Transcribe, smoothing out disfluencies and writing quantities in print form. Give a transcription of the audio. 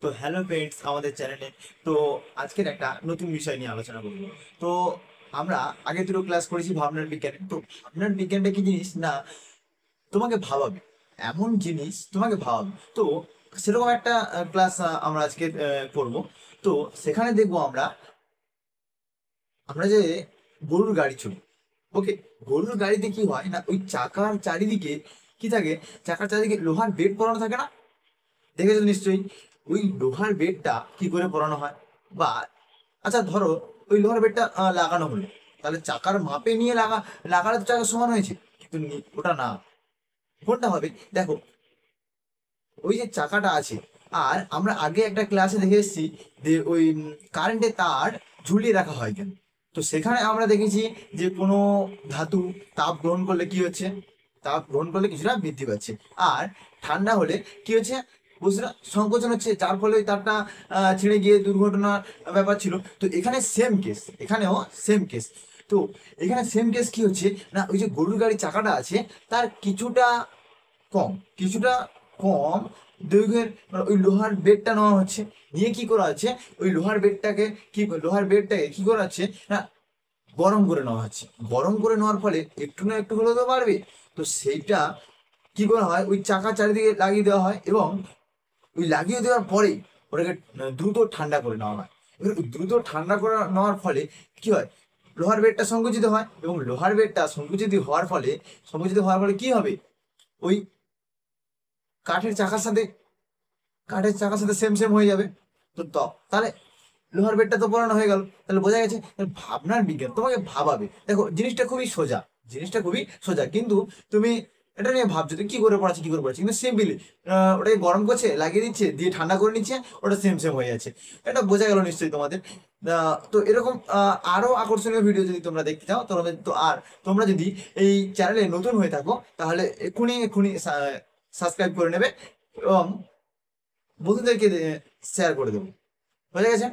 তো hello friends আমাদের চ্যানেলে। তো আজকের একটা নতুন বিষয় নিয়ে আলোচনা করব। তো আমরা আগে দুটো ক্লাস করেছি ভাবনার বিজ্ঞানে। তো ভাবনার বিজ্ঞানটা কি জিনিস না, তোমাকে ভাবাবে, এমন জিনিস তোমাকে ভাবাবে। তো সেরকম একটা ক্লাস আমরা আজকে করব। তো সেখানে দেখবো আমরা আমরা যে গরুর গাড়ি চলি। ওকে, গরুর গাড়িতে কি হয় না, ওই চাকার চারিদিকে কি থাকে, চাকার চারিদিকে লোহার বেড পরানো থাকে না, দেখেছো তো নিশ্চয়ই। ওই লোহার বেডটা কি করে পরানো হয়, বা আচ্ছা ধরো ওই লোহার বেডটা লাগানো হলো, তাহলে চাকার মাপে নিয়ে লাগালে তো চাকা সমান হয়েছে, কিন্তু ওটা না। কোনটা হবে দেখো, ওই যে চাকাটা আছে। আর আমরা আগে একটা ক্লাসে দেখে এসেছি যে ওই কারেন্টের তার ঝুলিয়ে রাখা হয় কেন। তো সেখানে আমরা দেখেছি যে কোনো ধাতু তাপ গ্রহণ করলে কি হচ্ছে, তাপ গ্রহণ করলে কিছুটা বৃদ্ধি পাচ্ছে। আর ঠান্ডা হলে কি হচ্ছে, বস্তুটা সংকোচন হচ্ছে, যার ফলে ওই তারটা ছিঁড়ে গিয়ে দুর্ঘটনার ব্যাপার ছিল। তো এখানে সেম কেস, এখানেও সেম কেস। তো এখানে সেম কেস কি হচ্ছে না, ওই যে গরুর গাড়ির চাকাটা আছে তার কিছুটা কম, কিছুটা কম দৈর্ঘ্যের ওই লোহার বেডটা নেওয়া হচ্ছে। নিয়ে কি করা হচ্ছে, ওই লোহার বেডটাকে কি করা হচ্ছে না, গরম করে নেওয়া হচ্ছে। গরম করে নেওয়ার ফলে একটু না একটু হলেও তো পারবে। তো সেইটা কি করা হয়, ওই চাকা চারিদিকে লাগিয়ে দেওয়া হয়, এবং ওই লাগিয়ে দেওয়ার পরেই ওটাকে দ্রুত ঠান্ডা করে নেওয়া হয়। এবার ওই দ্রুত ঠান্ডা করে নেওয়ার ফলে কি হয়, লোহার বেডটা সংকুচিত হয়, এবং লোহার বেডটা সংকুচিত হওয়ার ফলে কি হবে, ওই কাঠের চাকার সাথে সেম সেম হয়ে যাবে। তাহলে লোহার বেডটা তো পড়ানো হয়ে গেল। তাহলে বোঝা গেছে তাহলে ভাবনার বিজ্ঞান তোমাকে ভাবাবে। দেখো জিনিসটা খুবই সোজা, কিন্তু তুমি এটা নিয়ে ভাবছো তো কি করে পড়াচ্ছে, কিন্তু সিম্পলি ওটাকে গরম করছে, লাগিয়ে দিচ্ছে, দিয়ে ঠান্ডা করে নিচ্ছে, ওটা সেম সেম হয়ে যাচ্ছে। এটা বোঝা গেল নিশ্চয়ই তোমাদের। তো এরকম আরো আকর্ষণীয় ভিডিও যদি তোমরা দেখতে চাও, তোমরা যদি এই চ্যানেলে নতুন হয়ে থাকো, তাহলে এক্ষুনি এক্ষুনি সাবস্ক্রাইব করে নেবে, এবং বন্ধুদেরকে শেয়ার করে দেবো। বোঝা গেছে।